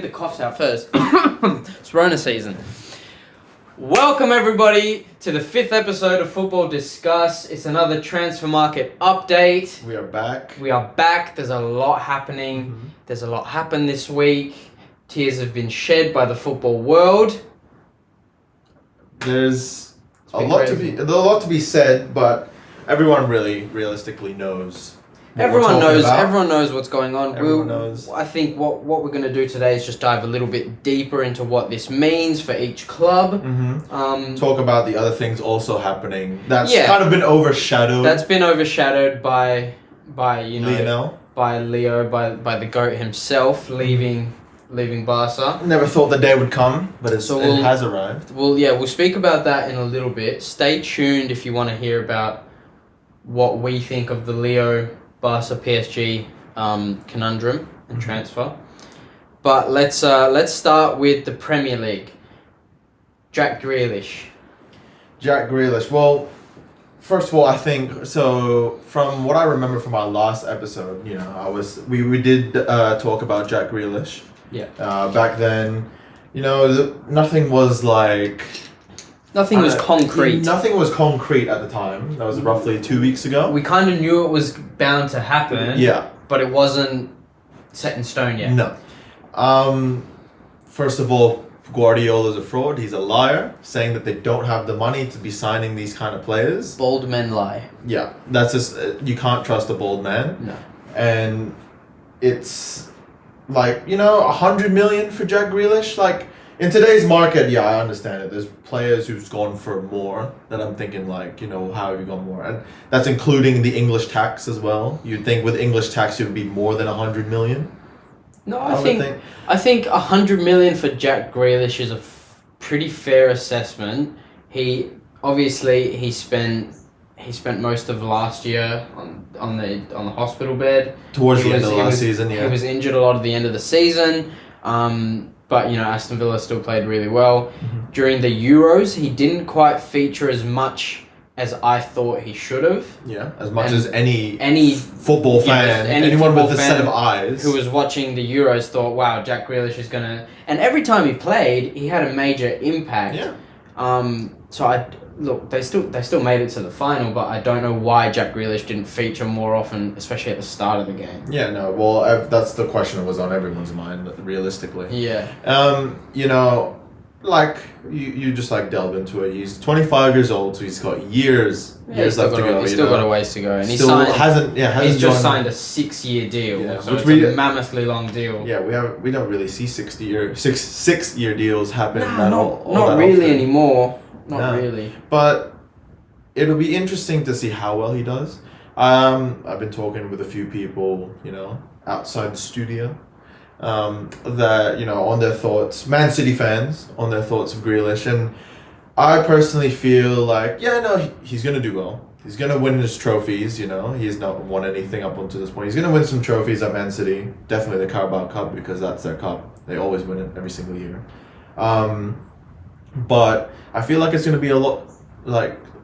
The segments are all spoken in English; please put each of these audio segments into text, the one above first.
The coughs out first. It's Rona season. Welcome everybody to the 5th episode of Football Discuss. It's another transfer market update. We are back. We are back. There's a lot happening. There's a lot happened this week. Tears have been shed by the football world. There's a lot to be said, but everyone really realistically knows. Everyone knows what's going on. Everyone knows. I think what we're going to do today is just dive a little bit deeper into what this means for each club. Talk about the other things also happening. That's kind of been overshadowed. That's been overshadowed by Lionel. By Leo, by the GOAT himself leaving Barca. Never thought the day would come, but it has arrived. We'll speak about that in a little bit. Stay tuned if you want to hear about what we think of the Leo Barca PSG conundrum and transfer. But let's start with the Premier League. Jack Grealish. Well, first of all, I think so. From what I remember from our last episode, we did talk about Jack Grealish. Yeah. Back then, nothing was like. Nothing was concrete. Nothing was concrete at the time. That was roughly 2 weeks ago. We kind of knew it was bound to happen. Yeah. But it wasn't set in stone yet. No. First of all, Guardiola's a fraud. He's a liar, saying that they don't have the money to be signing these kind of players. Bold men lie. Yeah. That's just, you can't trust a bold man. No. And it's like, 100 million for Jack Grealish, like, in today's market, yeah, I understand it. There's players who's gone for more that I'm thinking like, how have you gone more? And that's including the English tax as well. You'd think with English tax it would be more than 100 million. No, I think 100 million for Jack Grealish is a pretty fair assessment. He spent most of last year on the hospital bed. Towards the end of last season, yeah. He was injured a lot at the end of the season. But, Aston Villa still played really well. During the Euros, he didn't quite feature as much as I thought he should have. Yeah, as much as any football fan, anyone with a set of eyes who was watching the Euros thought, wow, Jack Grealish is going to... And every time he played, he had a major impact. Yeah. They still made it to the final, but I don't know why Jack Grealish didn't feature more often, especially at the start of the game. Yeah, no, well, that's the question that was on everyone's mind, realistically. Yeah. You just delve into it. He's 25 years old, so he's got years left to go. He's still got a ways to go, and he's just signed a 6-year deal, so it's a mammothly long deal. Yeah, we don't really see 6-year deals happen. Not really anymore. Not really. But it'll be interesting to see how well he does. I've been talking with a few people, outside the studio, that, on their thoughts, Man City fans, on their thoughts of Grealish. And I personally feel like, he's going to do well. He's going to win his trophies, He's not won anything up until this point. He's going to win some trophies at Man City. Definitely the Carabao Cup, because that's their cup. They always win it every single year. But I feel like it's going to be a lot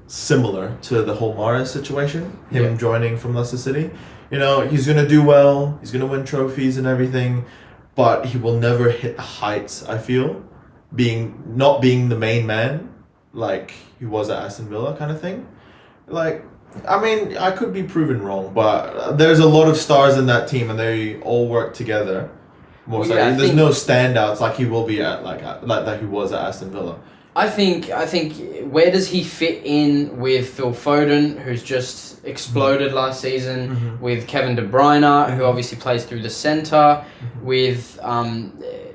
similar to the whole Mahrez situation, him joining from Leicester City. He's going to do well, he's going to win trophies and everything, but he will never hit the heights, I feel, not being the main man like he was at Aston Villa kind of thing. I could be proven wrong, but there's a lot of stars in that team and they all work together. There's no standouts like he will be at like that he was at Aston Villa. I think where does he fit in with Phil Foden, who's just exploded last season, with Kevin De Bruyne, who obviously plays through the centre, with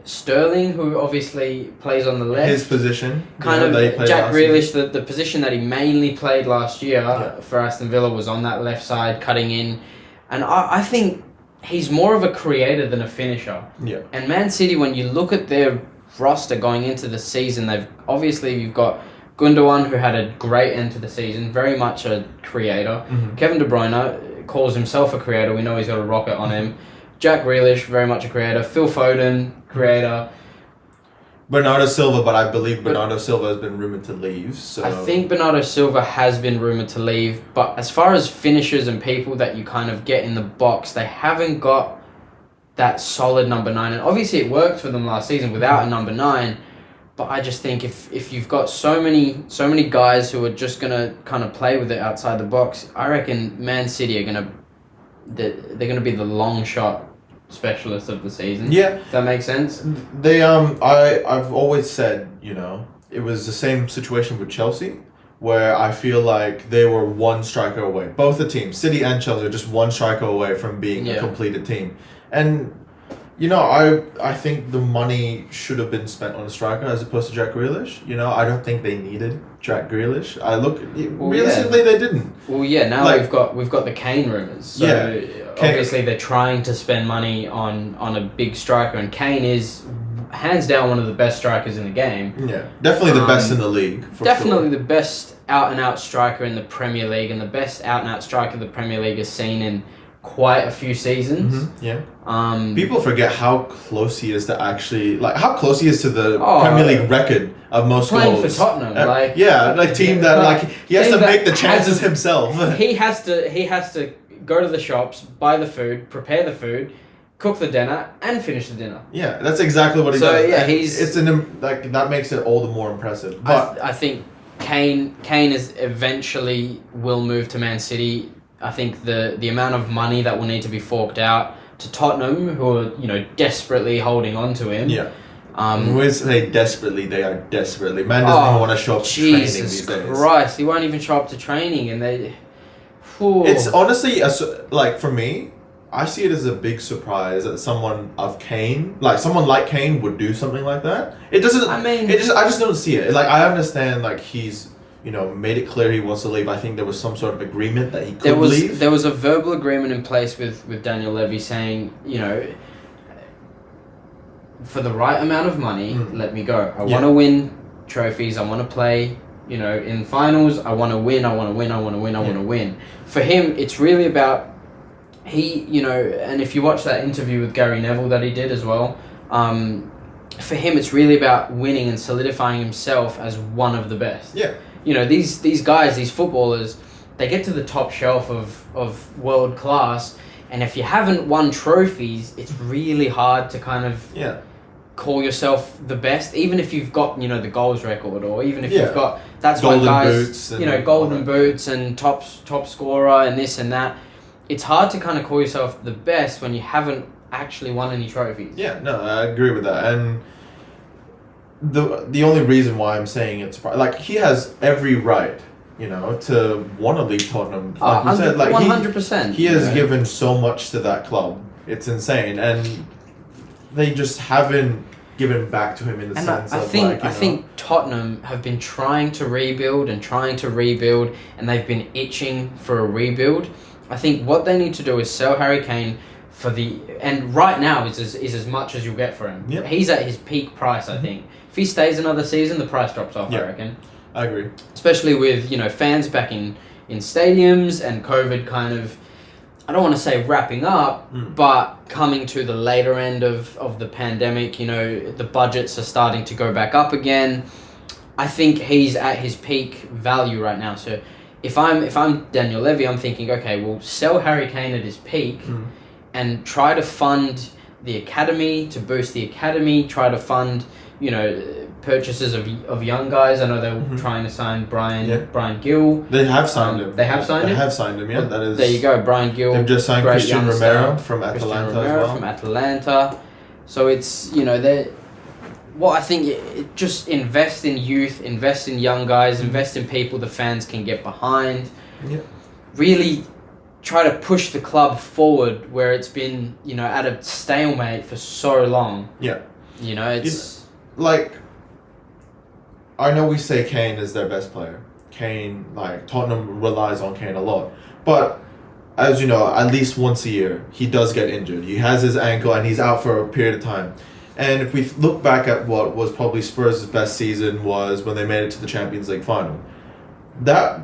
Sterling, who obviously plays on the left. His position. Jack Grealish, the position that he mainly played last year for Aston Villa was on that left side, cutting in. And I think he's more of a creator than a finisher. Yeah. And Man City, when you look at their roster going into the season, you've got Gundogan, who had a great end to the season, very much a creator. Kevin De Bruyne calls himself a creator. We know he's got a rocket on him. Jack Grealish, very much a creator. Phil Foden, creator. Bernardo Silva, but I believe Bernardo Silva has been rumoured to leave. So I think Bernardo Silva has been rumoured to leave, but as far as finishers and people that you kind of get in the box, they haven't got that solid number 9. And obviously it worked for them last season without a number 9. But I just think if you've got so many guys who are just gonna kind of play with it outside the box, I reckon Man City are they're gonna be the long shot specialists of the season. Yeah. Does that make sense? I've always said, it was the same situation with Chelsea, where I feel like they were one striker away. Both the teams, City and Chelsea, are just one striker away from being a completed team. And I think the money should have been spent on a striker as opposed to Jack Grealish. I don't think they needed Jack Grealish. Realistically, they didn't. Well, yeah. Now we've got the Kane rumors. So obviously they're trying to spend money on a big striker, and Kane is hands down one of the best strikers in the game. Yeah, definitely the best in the league. Definitely the best out and out striker in the Premier League, and the best out and out striker the Premier League has seen in quite a few seasons. Mm-hmm. Yeah. People forget how close he is to actually how close he is to the Premier League record of most playing goals. For Tottenham, team that he has to make the chances himself. He has to go to the shops, buy the food, prepare the food, cook the dinner, and finish the dinner. Yeah, that's exactly what he does. So yeah, that makes it all the more impressive. But I think Kane is eventually will move to Man City. I think the amount of money that will need to be forked out to Tottenham, who are desperately holding on to him. Yeah. We say desperately, they are desperately. Man doesn't even want to show up to training these days. Jesus Christ, he won't even show up to training, and they. Whew. It's honestly for me, I see it as a big surprise that someone like Kane, would do something like that. It doesn't. I just don't see it. I understand he's. Made it clear he wants to leave. I think there was some sort of agreement that he could leave. There was a verbal agreement in place with Daniel Levy saying, for the right amount of money, let me go. I want to win trophies. I want to play, in finals. I want to win. I want to win. I want to win. I want to win. For him, it's really about and if you watch that interview with Gary Neville that he did as well, for him, it's really about winning and solidifying himself as one of the best. Yeah. These guys, these footballers, they get to the top shelf of world class, and if you haven't won trophies, it's really hard to kind of call yourself the best, even if you've got the goals record, or even if you've got golden why guys boots golden boots and top scorer and this and that. It's hard to kind of call yourself the best when you haven't actually won any trophies. Yeah, no, I agree with that, and. The only reason why I'm saying it's he has every right, to want to leave Tottenham. Like you said, 100%. He has given so much to that club. It's insane, and they just haven't given back to him in the sense of I think Tottenham have been trying to rebuild, and they've been itching for a rebuild. I think what they need to do is sell Harry Kane. And right now is as much as you'll get for him. Yep. He's at his peak price, I think. If he stays another season, the price drops off, I reckon. I agree. Especially with, fans back in stadiums and COVID kind of, I don't want to say wrapping up, but coming to the later end of the pandemic, the budgets are starting to go back up again. I think he's at his peak value right now. So if I'm Daniel Levy, I'm thinking, okay, we'll sell Harry Kane at his peak and try to fund the academy, to boost the academy, try to fund, purchases of young guys. I know they were trying to sign Brian Gill. They have signed him. They have signed him? They have signed him, yeah. That is. There you go, Brian Gill. They've just signed Christian Romero from Atalanta as well. From Atalanta. So it's, what I think, just invest in youth, invest in young guys, invest in people the fans can get behind. Yeah. Really try to push the club forward where it's been, at a stalemate for so long. Yeah. It's... I know we say Kane is their best player. Kane, Tottenham relies on Kane a lot. But, as you know, at least once a year, he does get injured. He has his ankle and he's out for a period of time. And if we look back at what was probably Spurs' best season was when they made it to the Champions League final. That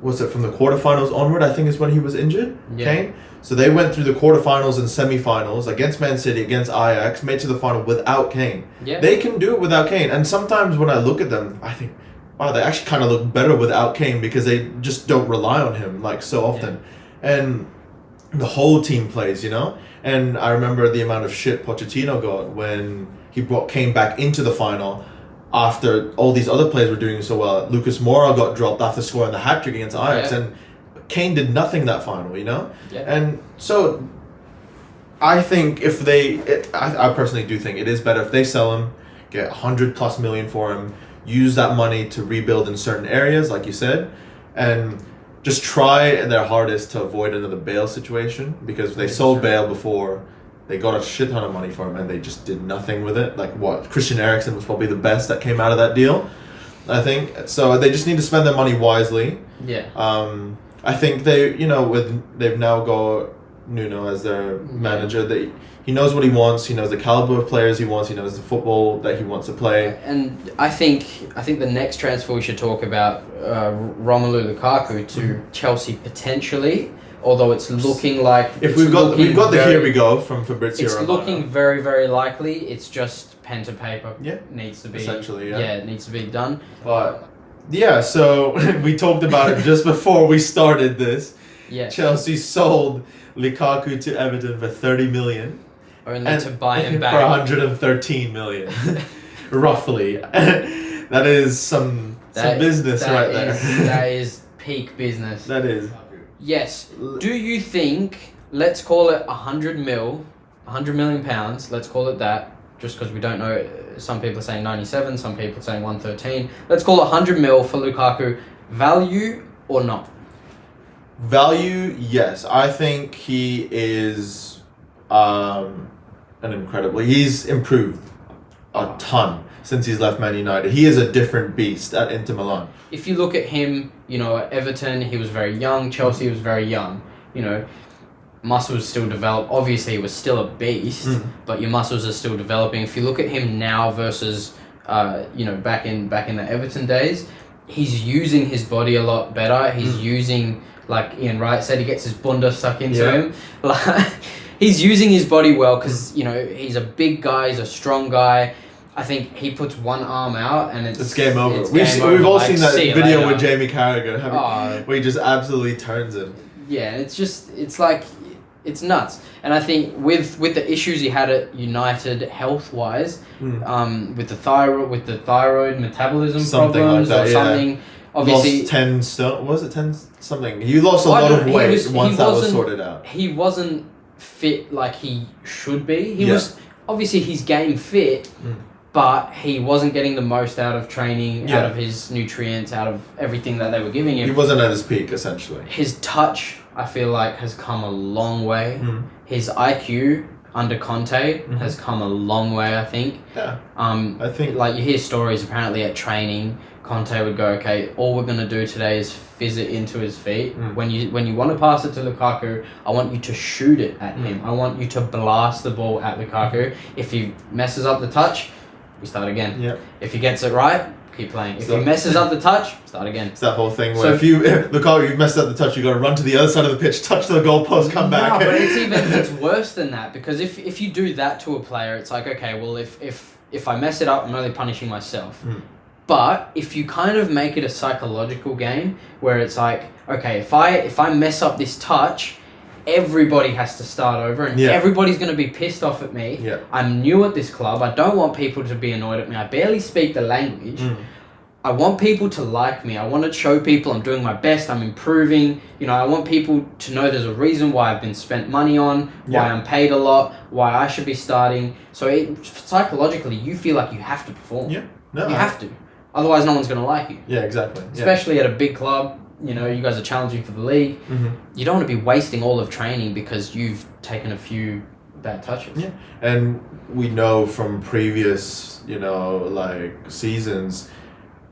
was it from the quarterfinals onward, I think is when he was injured, Kane. So they went through the quarterfinals and semifinals against Man City, against Ajax, made to the final without Kane. Yeah. They can do it without Kane. And sometimes when I look at them, I think, wow, they actually kind of look better without Kane because they just don't rely on him so often. Yeah. And the whole team plays, you know? And I remember the amount of shit Pochettino got when he came back into the final after all these other players were doing so well. Lucas Moura got dropped after scoring the hat-trick against Ajax, and Kane did nothing that final, you know? Yeah. And so I think I personally do think it is better if they sell him, get 100+ million for him, use that money to rebuild in certain areas, like you said, and just try their hardest to avoid another Bale situation, because they sold Bale before, they got a shit ton of money for him and they just did nothing with it. Like Christian Eriksen was probably the best that came out of that deal, I think. So they just need to spend their money wisely. Yeah. I think they've now got Nuno as their manager. He knows what he wants. He knows the caliber of players he wants. He knows the football that he wants to play. And I think the next transfer we should talk about, Romelu Lukaku to Chelsea potentially. Although it's looking like we've got the here we go from Fabrizio It's Romano. looking very, very likely. It's just pen to paper. Yeah. Needs to be essentially. Yeah. Yeah, it needs to be done. But yeah, so we talked about it just before we started this. Yeah. Chelsea sold Lukaku to Everton for 30 million. Only to buy him back for 113 million, roughly. That is some business right there. That is peak business. That is. Yes. Do you think, let's call it 100 million pounds, let's call it that, just because we don't know, some people are saying 97, some people are saying 113. Let's call it 100 mil for Lukaku. Value or not? Value, yes. I think he is he's improved a ton since he's left Man United. He is a different beast at Inter Milan. If you look at him, at Everton, he was very young. Chelsea was very young. Muscles still develop. Obviously, he was still a beast, but your muscles are still developing. If you look at him now versus, back in the Everton days, he's using his body a lot better. He's using, like Ian Wright said, he gets his bunda stuck into him. Like, he's using his body well because, he's a big guy, he's a strong guy. I think he puts one arm out and it's game over. We've all seen that video with Jamie Carragher where he just absolutely turns him. Yeah, it's nuts. And I think with the issues he had at United health-wise, with the thyroid metabolism problems like that, or something. Obviously, lost 10 stone. Was it 10 something? He lost a lot of weight once that was sorted out. He wasn't fit like he should be. He was obviously he's game fit, but he wasn't getting the most out of training, out of his nutrients, out of everything that they were giving him. He wasn't at his peak, essentially. His touch, I feel like, has come a long way. His IQ under Conte has come a long way, I think. Yeah. I think, like, you hear stories apparently at training, Conte would go, okay, all we're going to do today is fizz it into his feet. When you want to pass it to Lukaku, I want you to shoot it at him. I want you to blast the ball at Lukaku. If he messes up the touch, we start again. Yep. If he gets it right, keep playing. If he messes up the touch, start again. It's that whole thing where if you've messed up the touch, you got to run to the other side of the pitch, touch the goalpost, come back. No, but it's worse than that, because if you do that to a player, it's like, okay, well, if I mess it up, I'm only punishing myself. But if you kind of make it a psychological game where it's like, okay, if I mess up this touch, everybody has to start over and everybody's going to be pissed off at me. I'm new at this club. I don't want people to be annoyed at me. I barely speak the language. I want people to like me. I want to show people I'm doing my best. I'm improving. I want people to know there's a reason why I've been spent money on, why I'm paid a lot, why I should be starting. So psychologically, you feel like you have to perform. You have to. Otherwise, no one's going to like you. Yeah, exactly. Especially at a big club. You guys are challenging for the league. You don't want to be wasting all of training because you've taken a few bad touches. Yeah, and we know from previous, seasons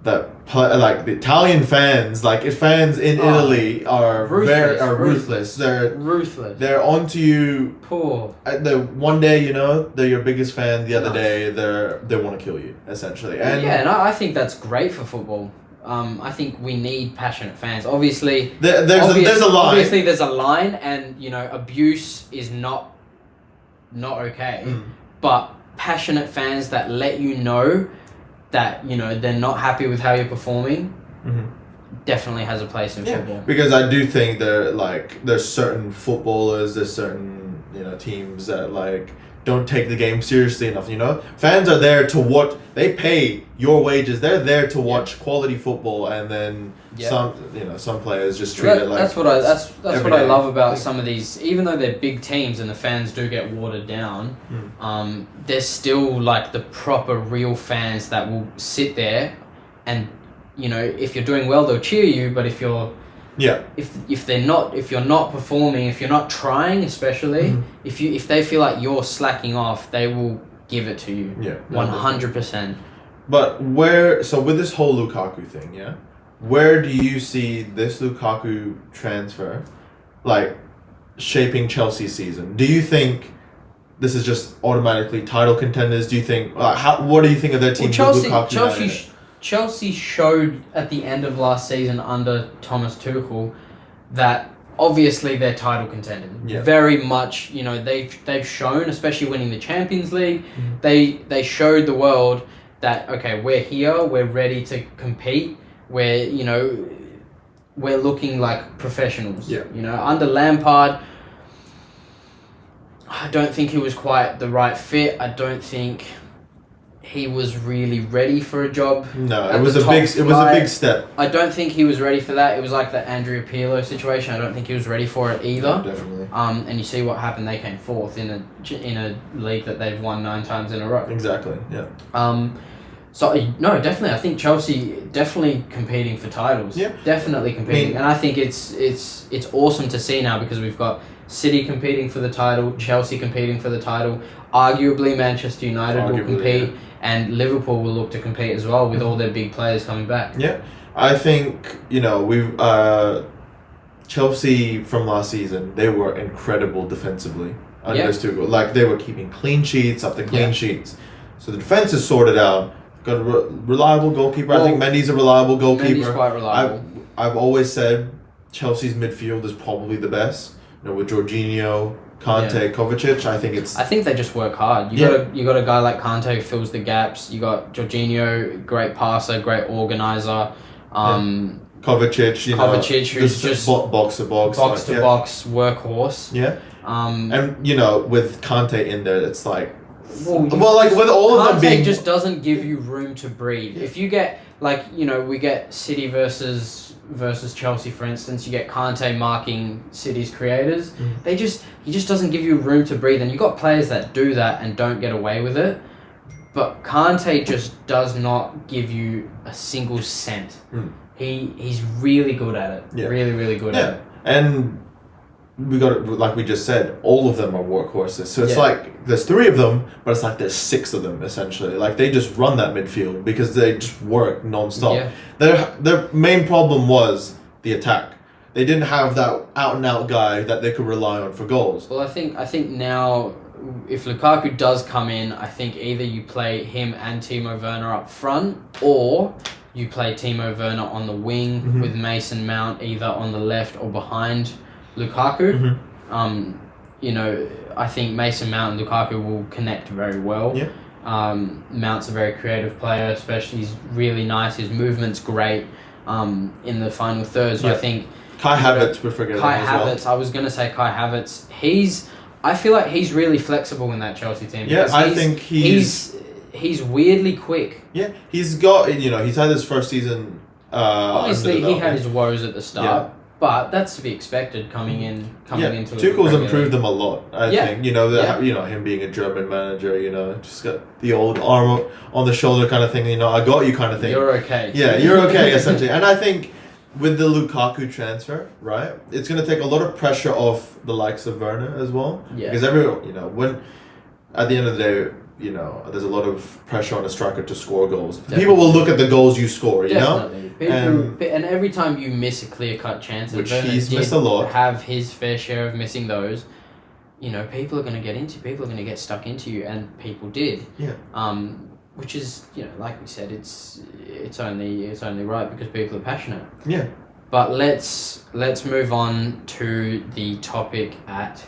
that the Italian fans, fans in Italy are ruthless. They're ruthless. They're onto you. Poor. The one day, they're your biggest fan. The other day, they want to kill you, essentially. And I think that's great for football. I think we need passionate fans. Obviously, there's a line. Obviously, there's a line, and abuse is not okay. But passionate fans that let you know that they're not happy with how you're performing, definitely has a place in football. Because I do think there's certain footballers, there's certain teams that don't take the game seriously enough. Fans are there to watch. They pay your wages. They're there to watch quality football, and then some players just treat it like that's what I love about some of these. Even though they're big teams and the fans do get watered down, there's still the proper real fans that will sit there, and if you're doing well, they'll cheer you. But if you're if you're not performing, if you're not trying, especially if they feel like you're slacking off, they will give it to you. 100%. But with this whole Lukaku thing, where do you see this Lukaku transfer shaping Chelsea's season? Do you think this is just automatically title contenders? Do you think what do you think of their team with Lukaku? Chelsea showed at the end of last season under Thomas Tuchel that obviously they're title contenders. Very much, they've shown, especially winning the Champions League, they showed the world that we're here, we're ready to compete, we're looking like professionals. Under Lampard, I don't think he was quite the right fit. I don't think he was really ready for a job. No, it was a big step. I don't think he was ready for that. It was like the Andrea Pirlo situation. I don't think he was ready for it either. No, definitely. And you see what happened. They came fourth in a league that they've won 9 times in a row. Exactly. Yeah. So no, definitely. I think Chelsea definitely competing for titles. Yeah. Definitely competing, and I think it's awesome to see now because we've got City competing for the title, Chelsea competing for the title. Arguably, Manchester United will compete, and Liverpool will look to compete as well with all their big players coming back. Yeah, I think we've Chelsea from last season. They were incredible defensively under Tuchel. They were keeping clean sheets after clean sheets. So the defense is sorted out. Got a reliable goalkeeper. I think Mendy's a reliable goalkeeper. Mendy's quite reliable. I've always said Chelsea's midfield is probably the best. With Jorginho, Kante, Kovacic, I think they just work hard. You got a guy like Kante who fills the gaps. You got Jorginho, great passer, great organizer. Kovacic, who's just box to box, workhorse. Yeah. And with Kante in there, it's with all of them being, just doesn't give you room to breathe. If you get we get City versus Chelsea, for instance, you get Kante marking City's creators. He just doesn't give you room to breathe, and you got players that do that and don't get away with it. But Kante just does not give you a single cent. He's really good at it. Yeah. Really, really good at it. And we got, like we just said, all of them are workhorses. So it's there's 3 of them, but it's there's 6 of them essentially. They just run that midfield because they just work non-stop. Their main problem was the attack. They didn't have that out and out guy that they could rely on for goals. Well, I think now if Lukaku does come in, I think either you play him and Timo Werner up front, or you play Timo Werner on the wing with Mason Mount either on the left or behind Lukaku. I think Mason Mount and Lukaku will connect very well. Mount's a very creative player, especially he's really nice. His movement's great in the final third. So I think Kai Havertz, we're forgetting Kai as Havertz. well. I was gonna say Kai Havertz. I feel like he's really flexible in that Chelsea team. Yeah, I think he's weirdly quick. Yeah, he's got he's had his first season. Obviously, he had his woes at the start. But that's to be expected coming into it. Tuchel's improved them a lot, I think. Him being a German manager, just got the old arm on the shoulder kind of thing, I got you kind of thing. You're okay. Yeah, you're okay, essentially. And I think with the Lukaku transfer, right, it's going to take a lot of pressure off the likes of Werner as well. Yeah. Because when at the end of the day, there's a lot of pressure on a striker to score goals. Definitely. People will look at the goals you score, Definitely. And every time you miss a clear-cut chance, which he's missed a lot, have his fair share of missing those, people are going to get stuck into you, and people did. Yeah. Which is, like we said, it's only right because people are passionate. Yeah. But let's move on to the topic at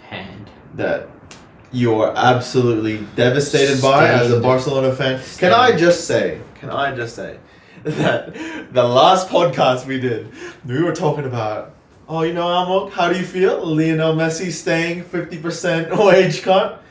hand. That you're absolutely devastated by as a Barcelona fan. Can I just say that the last podcast we did, we were talking about, Amok, how do you feel? Lionel Messi staying 50% wage cut?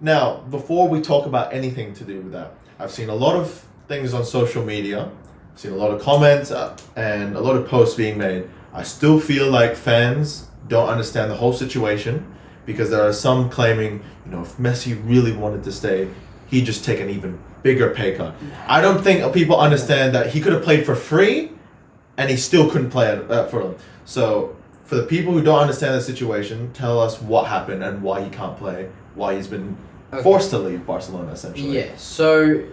Now, before we talk about anything to do with that, I've seen a lot of things on social media. I've seen a lot of comments and a lot of posts being made. I still feel like fans don't understand the whole situation, because there are some claiming, if Messi really wanted to stay, he'd just take an even bigger pay cut. I don't think people understand that he could have played for free and he still couldn't play for them. So for the people who don't understand the situation, tell us what happened and why he can't play, why he's been forced to leave Barcelona, essentially. Yeah, so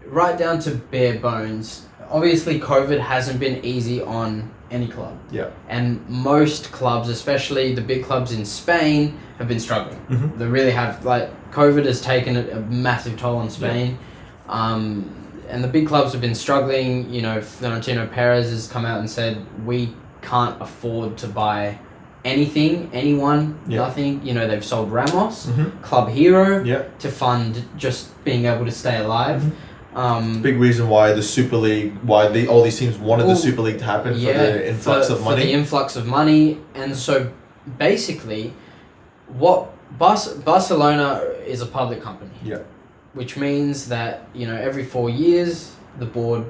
right down to bare bones, obviously COVID hasn't been easy on any club. Yeah. And most clubs, especially the big clubs in Spain, have been struggling. Mm-hmm. They really have. COVID has taken a massive toll on Spain. Yeah. And the big clubs have been struggling. Florentino Perez has come out and said, we can't afford to buy anyone, nothing. They've sold Ramos, club hero, to fund just being able to stay alive. Big reason why the Super League, all these teams wanted the Super League to happen, for the influx of money. For the influx of money. And so basically, what Barcelona is a public company. Yeah. Which means that, every 4 years, the board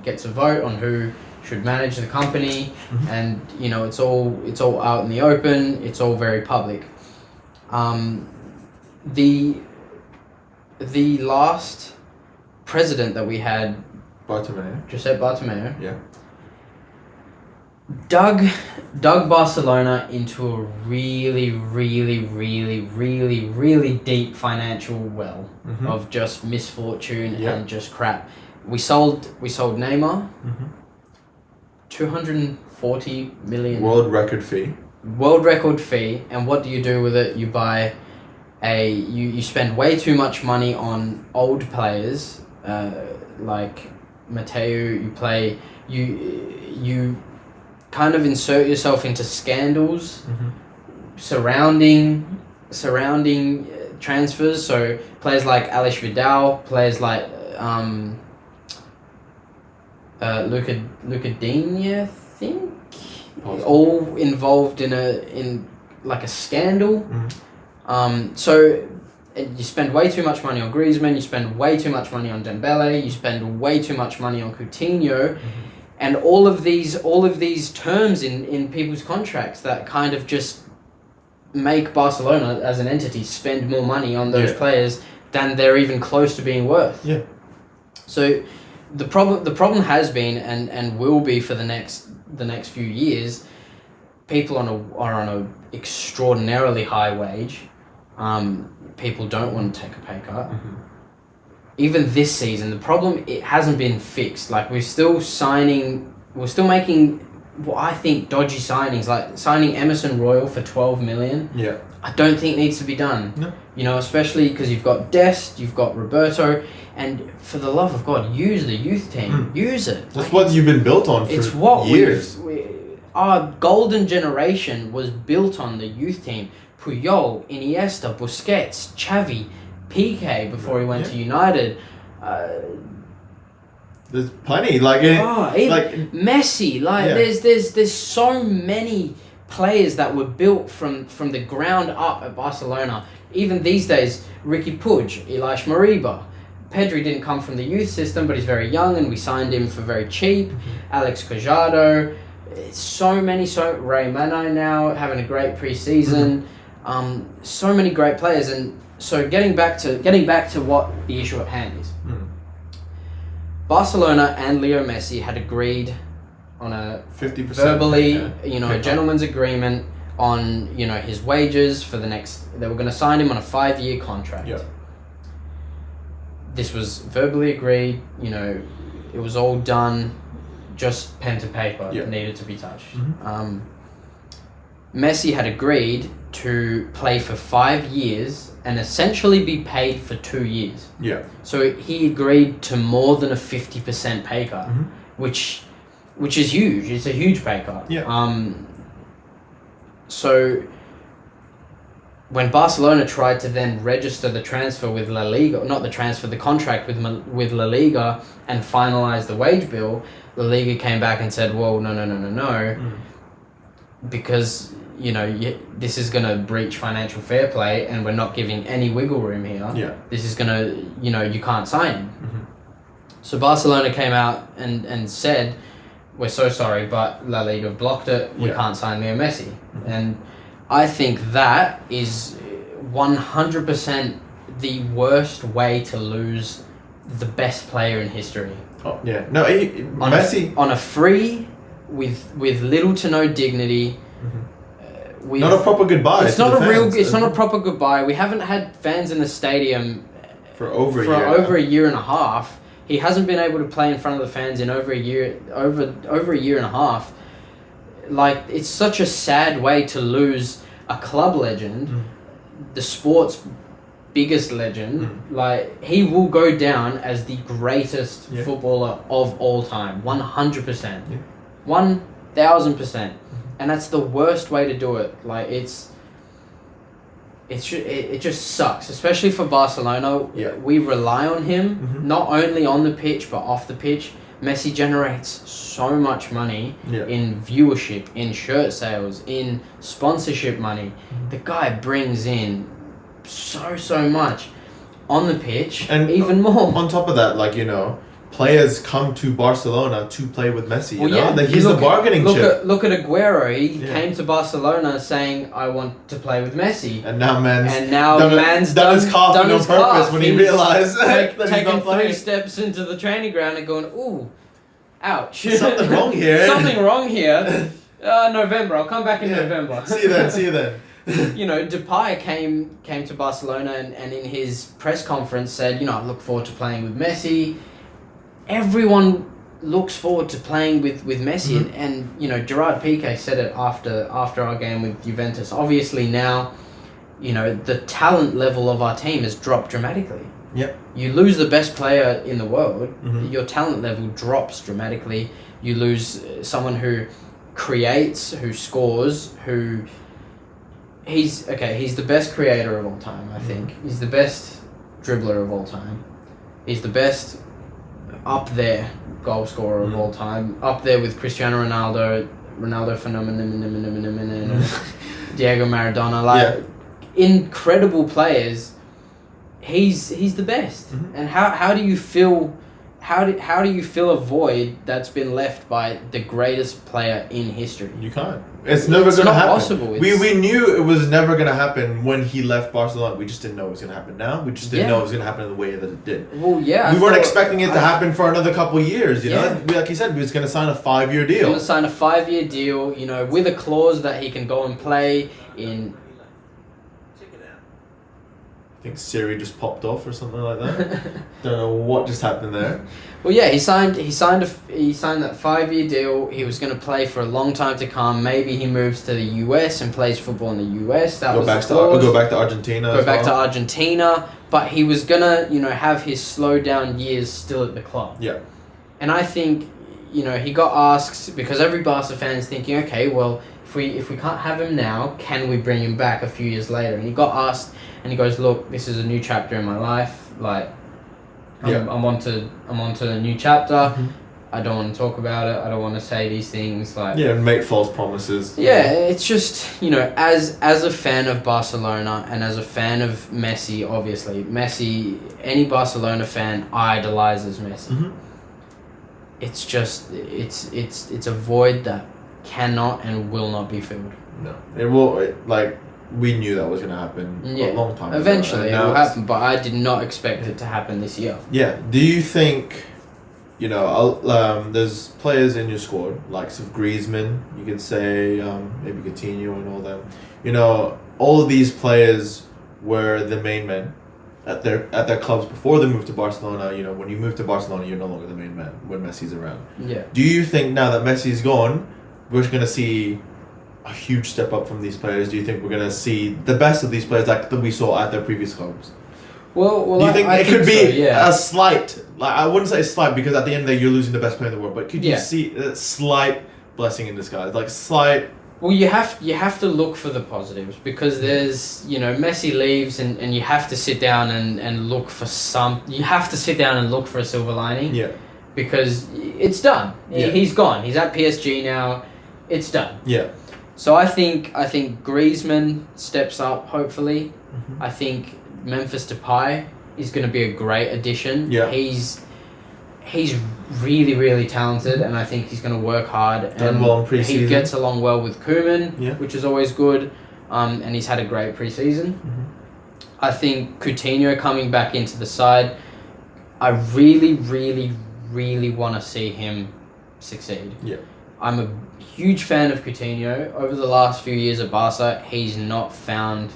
gets a vote on who should manage the company, and it's all out in the open. It's all very public. The last president that we had, Giuseppe Bartomeu, dug Barcelona into a really, really, really, really, really deep financial well of just misfortune and just crap. We sold Neymar, 240 million world record fee, and what do you do with it? You buy you spend way too much money on old players, like Mateo. You kind of insert yourself into scandals surrounding transfers. So players like Alex Vidal, players like Luca Digne, I think, all involved in a scandal. So you spend way too much money on Griezmann, you spend way too much money on Dembele, you spend way too much money on Coutinho, and all of these terms in people's contracts that kind of just make Barcelona as an entity spend more money on those players than they're even close to being worth. Yeah. So the problem has been and will be for the next few years, people are on a extraordinarily high wage. People don't want to take a pay cut. Even this season, the problem, it hasn't been fixed. We're still making what I think dodgy signings, like signing Emerson Royal for 12 million. Yeah. I don't think needs to be done. No. Especially because you've got Dest, you've got Roberto, and for the love of God, use the youth team. Use it. That's what you've been built on for years. Our golden generation was built on the youth team. Puyol, Iniesta, Busquets, Xavi, Piqué before he went to United. There's plenty, Messi. There's so many players that were built from the ground up at Barcelona. Even these days, Ricky Puig, Elias Moriba. Pedri didn't come from the youth system, but he's very young, and we signed him for very cheap. Alex Cajado. Ray Mano now having a great pre-season. So many great players, and so getting back to what the issue at hand is. Barcelona and Leo Messi had agreed on a 50% verbally, a gentleman's agreement on his wages for the next. They were going to sign him on a 5-year contract. Yeah. This was verbally agreed. It was all done. Just pen to paper needed to be touched. Messi had agreed to play for 5 years and essentially be paid for 2 years. Yeah. So he agreed to more than a 50% pay cut, which is huge. It's a huge pay cut. Yeah. So when Barcelona tried to then register the transfer with La Liga, not the transfer, the contract with La Liga and finalize the wage bill, La Liga came back and said, well, no, because, you know, this is going to breach financial fair play and we're not giving any wiggle room here. Yeah. This is going to, you know, you can't sign him. So Barcelona came out and said, we're so sorry, but La Liga blocked it. We can't sign Leo Messi. And I think that is 100% the worst way to lose the best player in history. Oh, yeah. No, Messi... On a free, with little to no dignity. Not a proper goodbye. It's not a proper goodbye. We haven't had fans in the stadium for over a year and a half. He hasn't been able to play in front of the fans in over a year and a half. Like, it's such a sad way to lose a club legend, the sport's biggest legend. Like, he will go down as the greatest footballer of all time, 100%, 1000%, and that's the worst way to do it. Like, it just sucks, especially for Barcelona. We rely on him, not only on the pitch, but off the pitch. Messi generates so much money in viewership, in shirt sales, in sponsorship money. The guy brings in so much on the pitch, and even more. On top of that, like, you know, players come to Barcelona to play with Messi. You know, he's the bargaining chip. Look at Aguero. He came to Barcelona saying, "I want to play with Messi." And now man's done his coffin on purpose when he realized that taking he's not playing. 3 steps into the training ground and going, "Ooh, ouch! Something wrong here. Something wrong here." November. I'll come back in November. See you then. You know, Depay came to Barcelona and in his press conference said, you know, I look forward to playing with Messi. Everyone looks forward to playing with Messi, and you know, Gerard Piqué said it after our game with Juventus. Obviously now, you know, the talent level of our team has dropped dramatically. You lose the best player in the world, your talent level drops dramatically. You lose someone who creates, who scores, who... He's the best creator of all time, I think. He's the best dribbler of all time. He's the best up there goal scorer of all time. Up there with Cristiano Ronaldo phenomenon, Diego Maradona. Like, incredible players. He's the best. And how do you fill a void that's been left by the greatest player in history? You can't. It's never going to happen. Possible. We knew it was never going to happen when he left Barcelona. We just didn't know it was going to happen now. We just didn't know it was going to happen in the way that it did. Well, yeah. We weren't expecting it to happen for another couple of years, you know? Like you said, he was going to sign a 5-year deal. He's going to sign a 5-year deal, you know, with a clause that he can go and play in... I think Siri just popped off or something like that. Don't know what just happened there. Well, yeah, he signed that 5-year deal. He was going to play for a long time to come. Maybe he moves to the US and plays football in the US. Go back to Argentina. Go back to Argentina. But he was going to, you know, have his slow down years still at the club. Yeah. And I think, you know, he got asked, because every Barca fan is thinking, okay, well, if we can't have him now, can we bring him back a few years later? And he got asked, and he goes, look, this is a new chapter in my life. Like, I'm onto a new chapter. I don't want to talk about it. I don't want to say these things. Like, and make false promises. Yeah, it's just, you know, as a fan of Barcelona and as a fan of Messi, obviously, Messi, any Barcelona fan idolizes Messi. It's just, it's a void that cannot and will not be filled. No, it will. We knew that was going to happen a long time ago. Eventually it will happen, but I did not expect it to happen this year. Yeah. Do you think, you know, there's players in your squad, likes of Griezmann, you could say, maybe Coutinho and all them. You know, all of these players were the main men at their clubs before they moved to Barcelona. You know, when you move to Barcelona, you're no longer the main man when Messi's around. Yeah. Do you think now that Messi's gone, we're going to see a huge step up from these players? Do you think we're going to see the best of these players like that we saw at their previous clubs? Well, do you think it could be a slight, like, I wouldn't say slight because at the end of the day you're losing the best player in the world, but could you see a slight blessing in disguise, like slight Well, you have to look for the positives because there's Messi leaves and you have to sit down and look for you have to sit down and look for a silver lining. Yeah. Because it's done. Yeah. He's gone. He's at PSG now. It's done. Yeah. So I think Griezmann steps up. Hopefully, Mm-hmm. I think Memphis Depay is going to be a great addition. Yeah. He's really, really talented, and I think he's going to work hard. Done and well in pre-season. He gets along well with Koeman, Yeah. which is always good. And he's had a great pre-season. Mm-hmm. I think Coutinho coming back into the side, I really, really, really want to see him succeed. Yeah. I'm a huge fan of Coutinho. Over the last few years at Barca, he's not found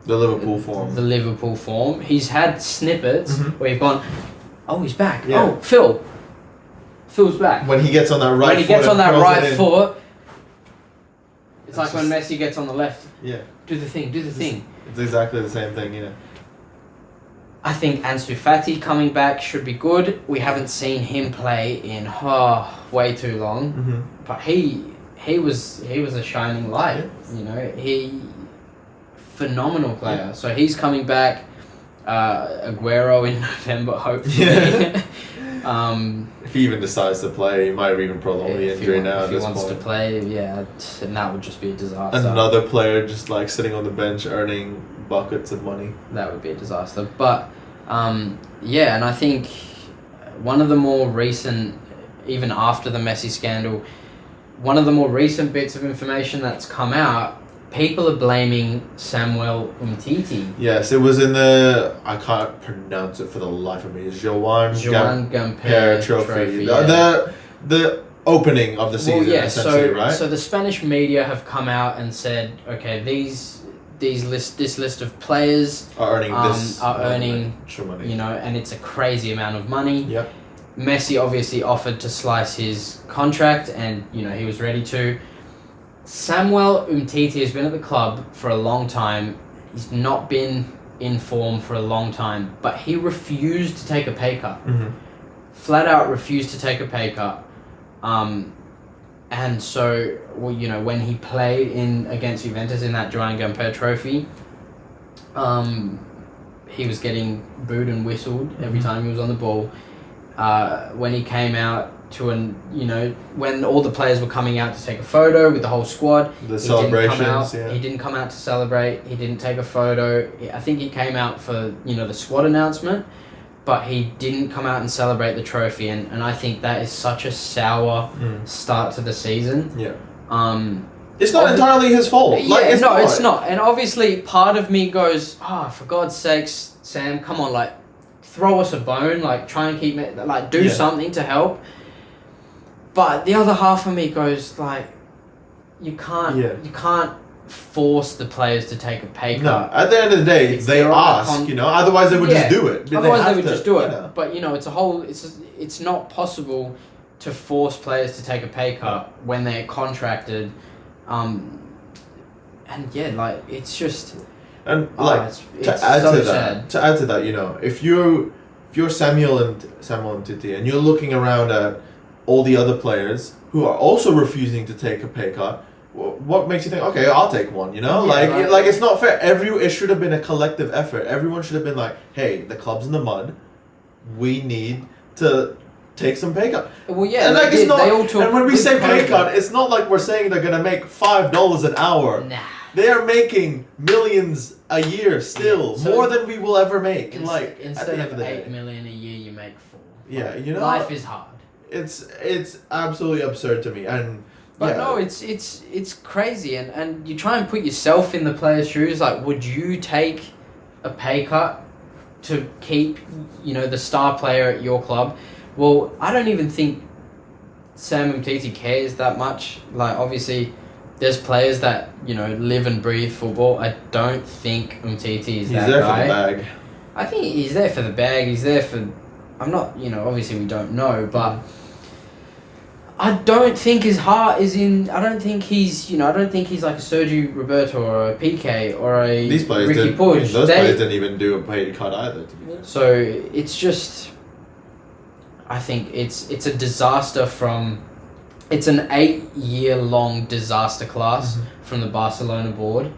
The Liverpool form. The Liverpool form. He's had snippets Mhm. where you've gone, oh, he's back. Yeah. Oh, Phil's back. When he gets on that right foot. When he gets on and that curls right it in. foot, it's That's like when just- Messi gets on the left. Yeah. Do the thing, do the thing. It's exactly the same thing, yeah. I think Ansu Fati coming back should be good. We haven't seen him play in way too long, Mm-hmm. but he was a shining light. He phenomenal player. Yeah. So he's coming back. Aguero in November, hopefully. Yeah. um, If he even decides to play, he might even prolong the injury now if at he this wants point. to play, yeah, and that would just be a disaster. Another player just like sitting on the bench earning buckets of money. That would be a disaster. But yeah, and I think one of the more recent, even after the Messi scandal, one of the more recent bits of information that's come out, people are blaming Samuel Umtiti. Yes, it was in I can't pronounce it for the life of me. Joan Gamper Trophy. yeah. The opening of the season, Well, yeah, essentially, right? So the Spanish media have come out and said, okay, this list of players are earning this are earning, extra money. and it's a crazy amount of money. Yep. Messi obviously offered to slice his contract, and he was ready to. Samuel Umtiti has been at the club for a long time. He's not been in form for a long time, but he refused to take a pay cut. Mm-hmm. Flat out refused to take a pay cut. And so, when he played against Juventus in that Joan Gamper Trophy, he was getting booed and whistled every time he was on the ball. When he came out when all the players were coming out to take a photo with the whole squad, The celebrations, he didn't come out to celebrate. He didn't take a photo. I think he came out for the squad announcement, but he didn't come out and celebrate the trophy. And I think that is such a sour start to the season. Yeah. It's not entirely his fault. Yeah, it's not. And obviously, part of me goes, for God's sakes, Sam, come on, throw us a bone, try and keep it, do something to help. But the other half of me goes, you can't force the players to take a pay cut. No, at the end of the day, they ask, otherwise they would just do it. Otherwise they would just do it. But, it's not possible to force players to take a pay cut when they're contracted. It's just... And it's to add so to sad. that, if you're Samuel Umtiti and you're looking around at all the other players who are also refusing to take a pay cut, what makes you think, okay, I'll take one? It's not fair. It should have been a collective effort. Everyone should have been like, hey, the club's in the mud. We need to take some pay cut. Well, yeah, and it's not. And when we say pay cut, it's not like we're saying they're gonna make $5 an hour. Nah. They are making millions a year still, So more than we will ever make. Instead of $8 million a year, you make $4. Yeah, life is hard. It's absolutely absurd to me, But no, it's crazy, and you try and put yourself in the player's shoes. Would you take a pay cut to keep the star player at your club? Well, I don't even think Sam Umtiti cares that much. Obviously, there's players that live and breathe football. I don't think Umtiti is that guy. He's there for the bag. I think he's there for the bag. He's there for. I'm not. Obviously we don't know, but I don't think his heart is in. I don't think he's. I don't think he's like a Sergio Roberto or a PK or a These players Ricky didn't. Puig. Those players didn't even do a paid cut either. To be honest. So it's just. I think it's a disaster from It's an 8-year-long disaster class from the Barcelona board.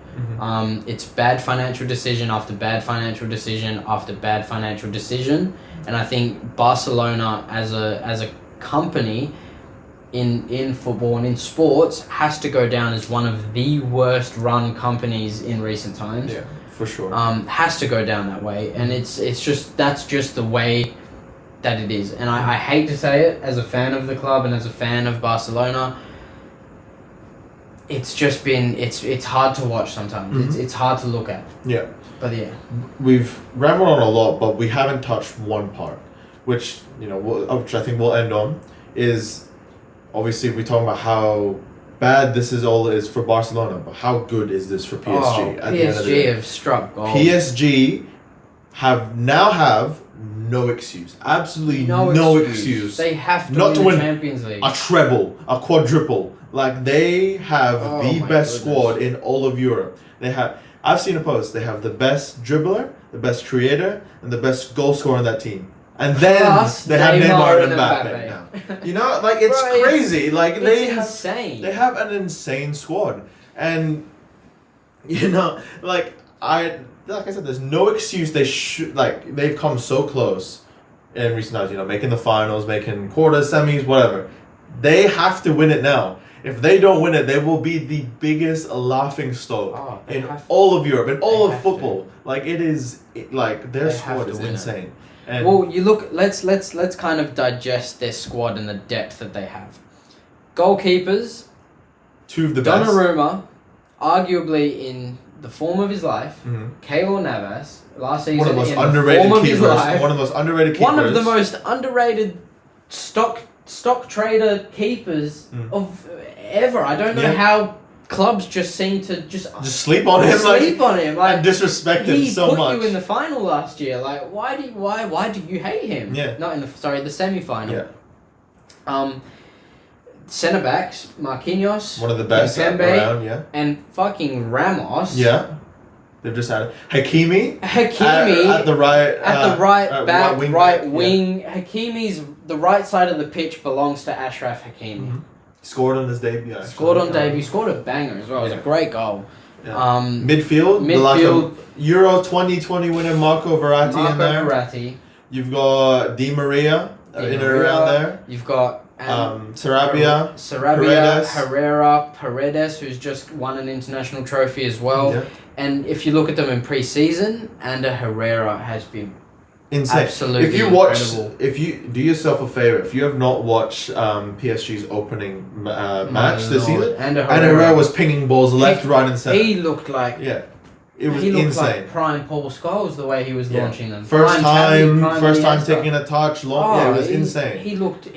It's bad financial decision after bad financial decision after bad financial decision, and I think Barcelona as a company in football and in sports has to go down as one of the worst run companies in recent times. Yeah, for sure. Has to go down that way, and that's just the way that it is. And I hate to say it, as a fan of the club and as a fan of Barcelona, it's just been it's hard to watch sometimes. It's hard to look at. Yeah. But yeah, we've rambled on a lot, but we haven't touched one part, which which I think we'll end on, is obviously we're talking about how bad this is for Barcelona, but how good is this for PSG? At the end of the day? PSG have struck gold. PSG have no excuse. Absolutely no excuse. They have to not to win win the Champions League. A treble, a quadruple. Like, they have the best squad in all of Europe. I've seen a post. They have the best dribbler, the best creator, and the best goal scorer on that team. And then they have Neymar and Mbappe now. You know, like, it's crazy. It's insane. They have an insane squad. And, like I said, there's no excuse. They've come so close in recent times, making the finals, making quarters, semis, whatever. They have to win it now. If they don't win it, they will be the biggest laughing stock in all of Europe, in all of football. Their squad is insane. And you look. Let's kind of digest their squad and the depth that they have. Goalkeepers, two of the best. Donnarumma, arguably in the form of his life. Keylor Navas, last season one of the most in underrated the form keepers. of his life. One of the most underrated keepers. One of the most underrated stock trader keepers of ever. I don't know how clubs just seem to just sleep on him. And disrespect him so much. He put you in the final last year. Like, why do you hate him? Yeah. Not in the semi-final. Yeah. Centre backs, Marquinhos, one of the best around, yeah. And fucking Ramos. Yeah. They've just had Hakimi at the right wing. Yeah. Hakimi's the right side of the pitch belongs to Ashraf Hakimi. Scored on his debut. Actually. Scored a banger as well. It was a great goal. Yeah. Midfield. Euro 2020 winner Marco Verratti in there. Verratti. You've got Di Maria in and around there. You've got Sarabia, Herrera, Paredes, who's just won an international trophy as well. Yeah. And if you look at them in pre-season, Ander Herrera has been insane. Absolutely incredible. If you do yourself a favor, if you have not watched PSG's opening match this season, Ander Herrera was pinging balls left, right, and center. He looked like it was insane. Like prime Paul Scholes the way he was launching them. First time taking a touch, it was insane. He looked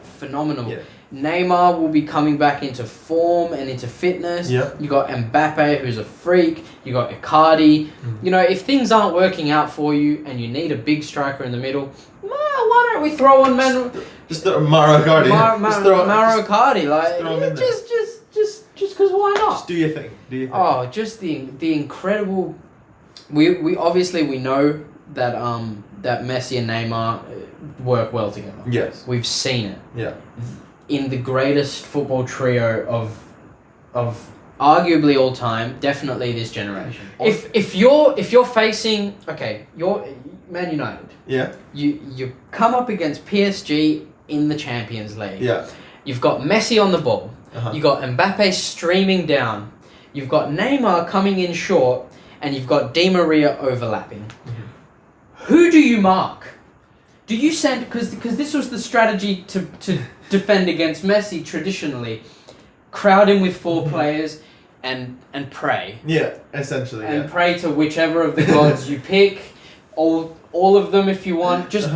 phenomenal. Yeah. Neymar will be coming back into form and into fitness. Yeah. You got Mbappe, who's a freak. You got Icardi. If things aren't working out for you and you need a big striker in the middle, why don't we throw on just throw Mauro Icardi. Mauro Icardi, just because why not? Just do your thing. Oh, just the incredible. We obviously know that that Messi and Neymar work well together. Yes, we've seen it. Yeah. In the greatest football trio of arguably all time, definitely this generation. If you're facing you're Man United. Yeah. You come up against PSG in the Champions League. Yeah. You've got Messi on the ball. You've got Mbappe streaming down. You've got Neymar coming in short, and you've got Di Maria overlapping. Who do you mark? Do you send because this was the strategy to defend against Messi traditionally, crowd him with 4 players, and pray. Yeah, essentially. And pray to whichever of the gods you pick, all of them if you want. Just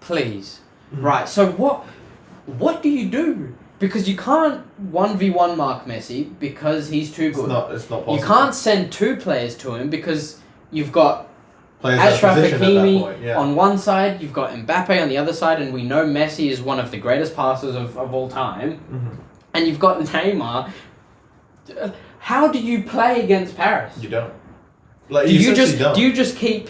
please, right? So what do you do? Because you can't 1v1 mark Messi because he's too good. It's not possible. You can't send 2 players to him because you've got players Ashraf Hakimi on one side, you've got Mbappe on the other side, and we know Messi is one of the greatest passers of all time. And you've got Neymar. How do you play against Paris? You don't. Do you just keep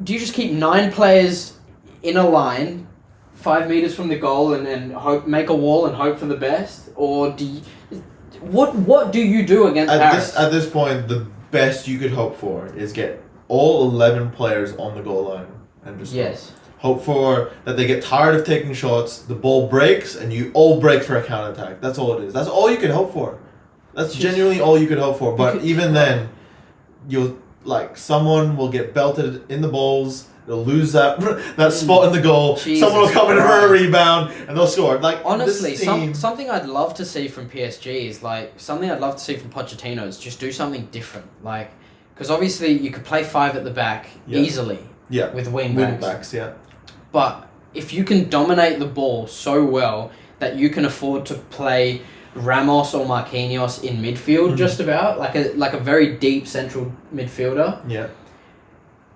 9 players in a line 5 meters from the goal and hope, make a wall and hope for the best, or what do you do against Paris? At this point, the best you could hope for is get all 11 players on the goal line and just hope for that they get tired of taking shots, the ball breaks, and you all break for a counter-attack. That's all it is. That's all you can hope for. That's genuinely all you could hope for. But even then, someone will get belted in the balls. They'll lose that spot in the goal. Someone will come in for a rebound and they'll score. Honestly, something I'd love to see from PSG is something I'd love to see from Pochettino is just do something different. Because obviously you could play 5 at the back easily. Yeah. With wing backs. Wing-backs, yeah. But if you can dominate the ball so well that you can afford to play Ramos or Marquinhos in midfield, just about like a very deep central midfielder. Yeah.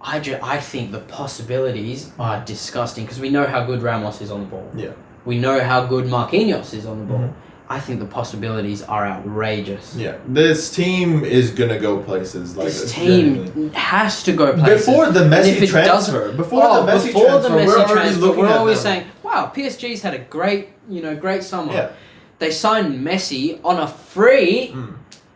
I think the possibilities are disgusting because we know how good Ramos is on the ball. Yeah. We know how good Marquinhos is on the ball. I think the possibilities are outrageous. Yeah. This team is going to go places. This team has to go places. Before the Messi transfer. We're always saying, wow, PSG's had a great summer. Yeah. They signed Messi on a free.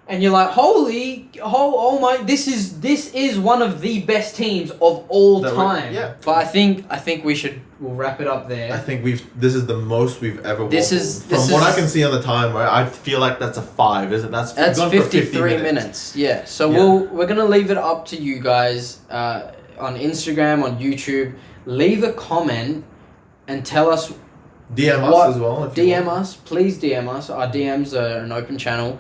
And you're like, oh my! This is one of the best teams of all time. But I think we'll wrap it up there. I think this is the most we've ever. From what I can see on the time, right? I feel like that's a 5, isn't it? That's 53 minutes. Yeah. So we're gonna leave it up to you guys on Instagram, on YouTube. Leave a comment and tell us. DM us as well. Please DM us. Our DMs are an open channel.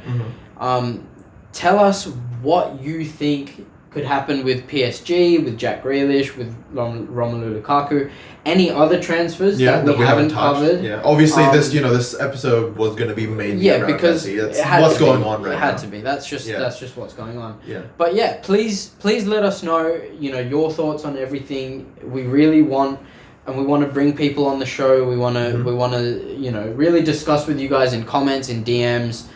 Tell us what you think could happen with PSG, with Jack Grealish, with Romelu Lukaku, any other transfers that we haven't covered. Yeah, obviously this episode was going to be mainly around because Messi. That's what's going on right now. It had to be. That's just what's going on. Yeah. But please let us know your thoughts on everything. We really want. And we want to bring people on the show. We want to really discuss with you guys in comments, in DMs.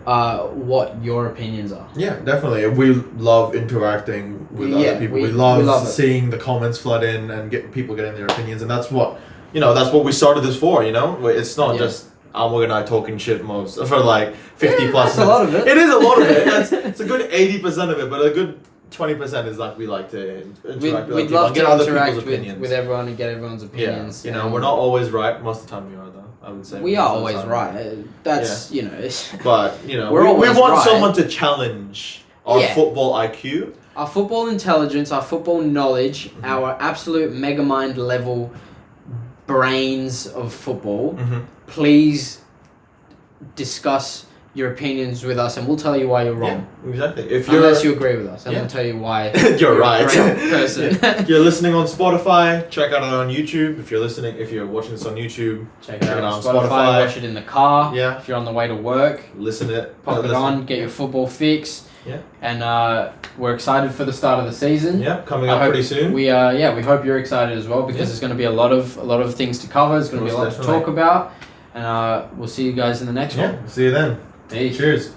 What your opinions are. Yeah, definitely. We love interacting with other people. We love seeing the comments flood in and people getting their opinions, and that's what we started this for. It's not just Almog and I talking shit most for 50 plus. That's a lot of it. It is a lot of it. It's a good 80% of it, but a good 20% is we like to interact we'd love to interact with everyone and get everyone's opinions. Yeah, we're not always right. Most of the time we are, though. I would say we are always right. That's but we want someone to challenge our football IQ, our football intelligence, our football knowledge, our absolute mega mind level brains of football. Please discuss your opinions with us, and we'll tell you why you're wrong. Yeah, exactly. Unless you agree with us, and we'll tell you why you're right. A great person. If you're listening on Spotify, check out it on YouTube. If you're watching this on YouTube, check it out on Spotify. Watch it in the car. Yeah. If you're on the way to work, listen it. Pop it on. Get your football fix. Yeah. And we're excited for the start of the season. Yeah, coming up pretty soon. We hope you're excited as well because there's going to be a lot of things to cover. There's going to be a lot to talk about, and we'll see you guys in the next one. See you then. Peace. Cheers.